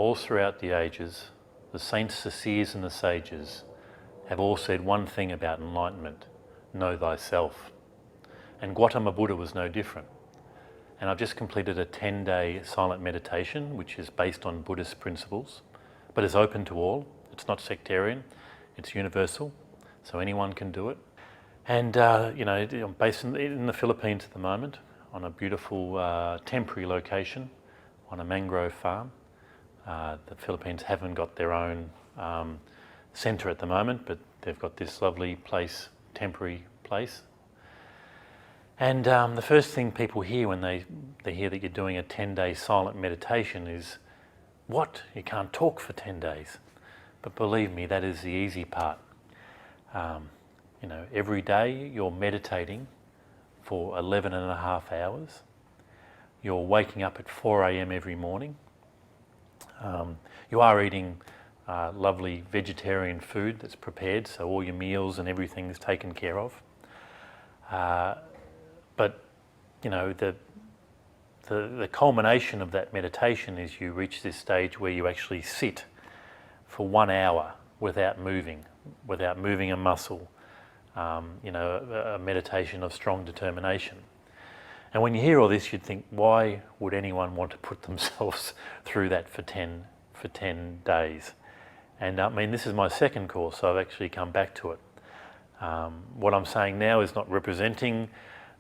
all throughout the ages, the saints, the seers and the sages have all said one thing about enlightenment: know thyself. And Gautama Buddha was no different. And I've just completed a 10-day silent meditation, which is based on Buddhist principles, but is open to all. It's not sectarian, it's universal, so anyone can do it. And I'm based in the Philippines at the moment, on a beautiful temporary location, on a mangrove farm. The Philippines haven't got their own centre at the moment, but they've got this lovely place, temporary place. And the first thing people hear when they hear that you're doing a 10-day silent meditation is, what? You can't talk for 10 days. But believe me, that is the easy part. Every day you're meditating for 11 and a half hours. You're waking up at 4 a.m. every morning. You are eating lovely vegetarian food that's prepared, so all your meals and everything is taken care of. But the culmination of that meditation is you reach this stage where you actually sit for 1 hour without moving a muscle. A meditation of strong determination. And when you hear all this, you'd think, why would anyone want to put themselves through that for 10 days? And this is my second course, so I've actually come back to it. What I'm saying now is not representing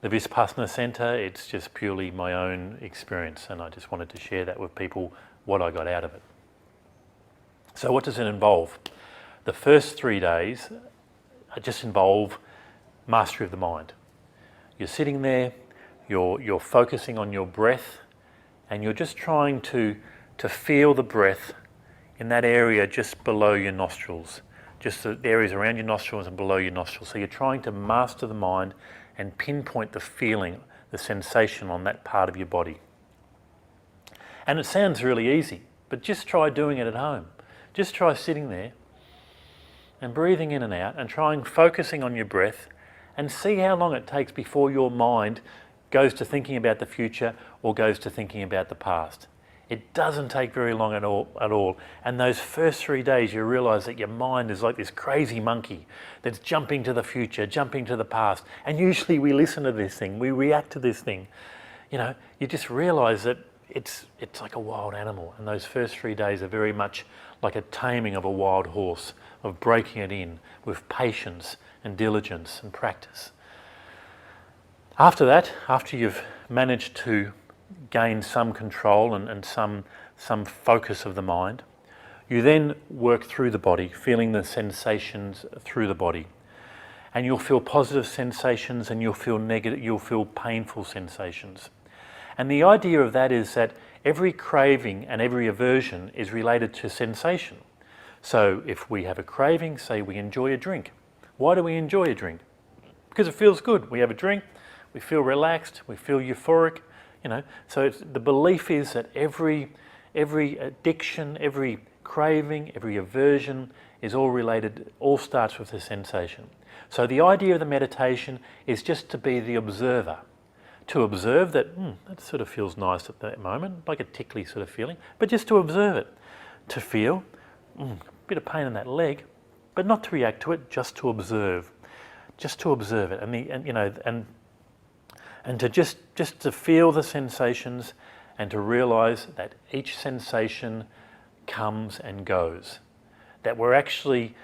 the Vipassana Centre, it's just purely my own experience, and I just wanted to share that with people, what I got out of it. So what does it involve? The first 3 days just involve mastery of the mind. You're sitting there, you're focusing on your breath, and you're just trying to feel the breath in that area just below your nostrils, just the areas around your nostrils and below your nostrils. So you're trying to master the mind and pinpoint the feeling, the sensation on that part of your body. And it sounds really easy, but just try doing it at home. Just try sitting there and breathing in and out and trying focusing on your breath, and see how long it takes before your mind goes to thinking about the future or goes to thinking about the past. It doesn't take very long at all. And those first 3 days you realise that your mind is like this crazy monkey that's jumping to the future, jumping to the past. And usually we listen to this thing, we react to this thing. You just realise that it's like a wild animal. And those first 3 days are very much like a taming of a wild horse, of breaking it in with patience and diligence and practice. After that, after you've managed to gain some control and some focus of the mind, you then work through the body, feeling the sensations through the body. And you'll feel positive sensations and you'll feel painful sensations. And the idea of that is that every craving and every aversion is related to sensation. So if we have a craving, say we enjoy a drink. Why do we enjoy a drink? Because it feels good. We have a drink, we feel relaxed, we feel euphoric, So the belief is that every addiction, every craving, every aversion is all related, all starts with the sensation. So the idea of the meditation is just to be the observer. To observe that, that sort of feels nice at that moment, like a tickly sort of feeling, but just to observe it. To feel, a bit of pain in that leg, but not to react to it, just to observe. Just to observe it. And to just to feel the sensations and to realise that each sensation comes and goes. That we're actually,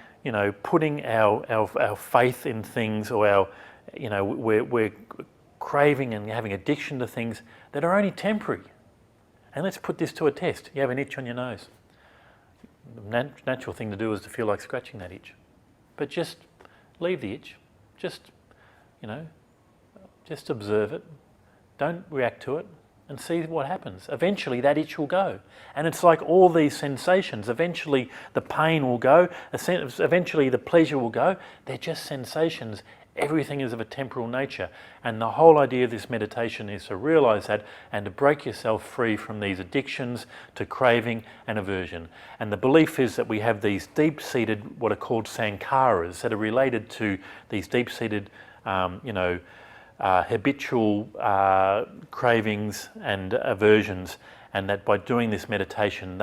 putting our faith in things, or we're craving and having addiction to things that are only temporary. And let's put this to a test. You have an itch on your nose. The natural thing to do is to feel like scratching that itch. But just leave the itch. Just observe it. Don't react to it and see what happens. Eventually that itch will go. And it's like all these sensations. Eventually the pain will go. Eventually the pleasure will go. They're just sensations. Everything is of a temporal nature. And the whole idea of this meditation is to realise that and to break yourself free from these addictions to craving and aversion. And the belief is that we have these deep-seated, what are called sankharas, that are related to these deep-seated, habitual cravings and aversions, and that by doing this meditation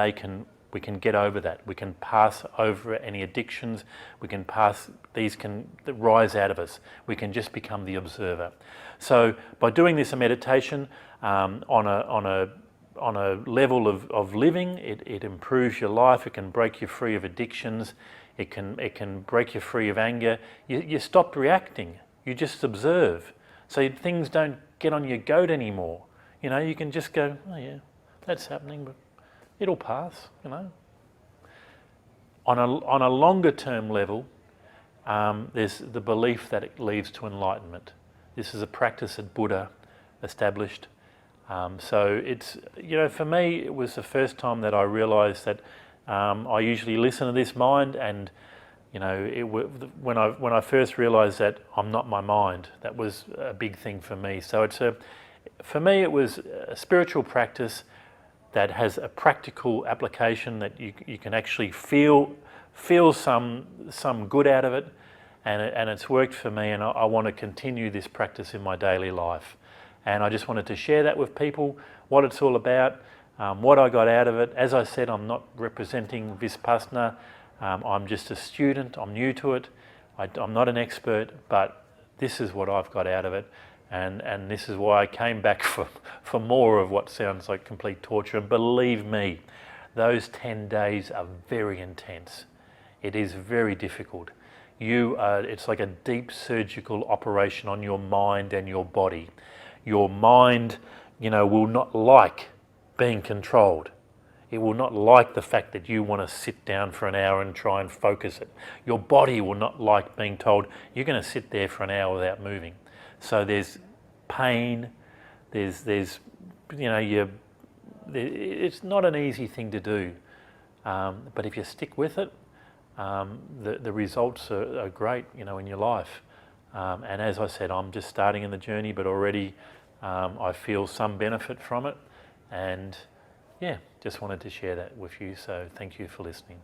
we We can get over that. We can pass over any addictions. We can pass, these can rise out of us. We can just become the observer. So by doing this meditation on a level of living, it improves your life. It can break you free of addictions. It can break you free of anger. You stop reacting. You just observe. So things don't get on your goat anymore. You know, you can just go, oh yeah, that's happening, but it'll pass, you know. On a longer term level, there's the belief that it leads to enlightenment. This is a practice that Buddha established. So it's, you know, for me, it was the first time that I realised that I usually listen to this mind, and you know, when I first realised that I'm not my mind, that was a big thing for me. So for me, it was a spiritual practice that has a practical application, that you can actually feel some good out of it, and it's worked for me, and I want to continue this practice in my daily life. And I just wanted to share that with people, what it's all about, what I got out of it. As I said, I'm not representing Vipassana. I'm just a student. I'm new to it. I'm not an expert, but this is what I've got out of it. And this is why I came back for more of what sounds like complete torture. And believe me, those 10 days are very intense. It is very difficult. It's like a deep surgical operation on your mind and your body. Your mind, you know, will not like being controlled. It will not like the fact that you want to sit down for an hour and try and focus it. Your body will not like being told you're going to sit there for an hour without moving. So there's pain, there's you know, it's not an easy thing to do, but if you stick with it, the results are great, you know, in your life. And as I said, I'm just starting in the journey, but already I feel some benefit from it, and yeah, just wanted to share that with you. So thank you for listening.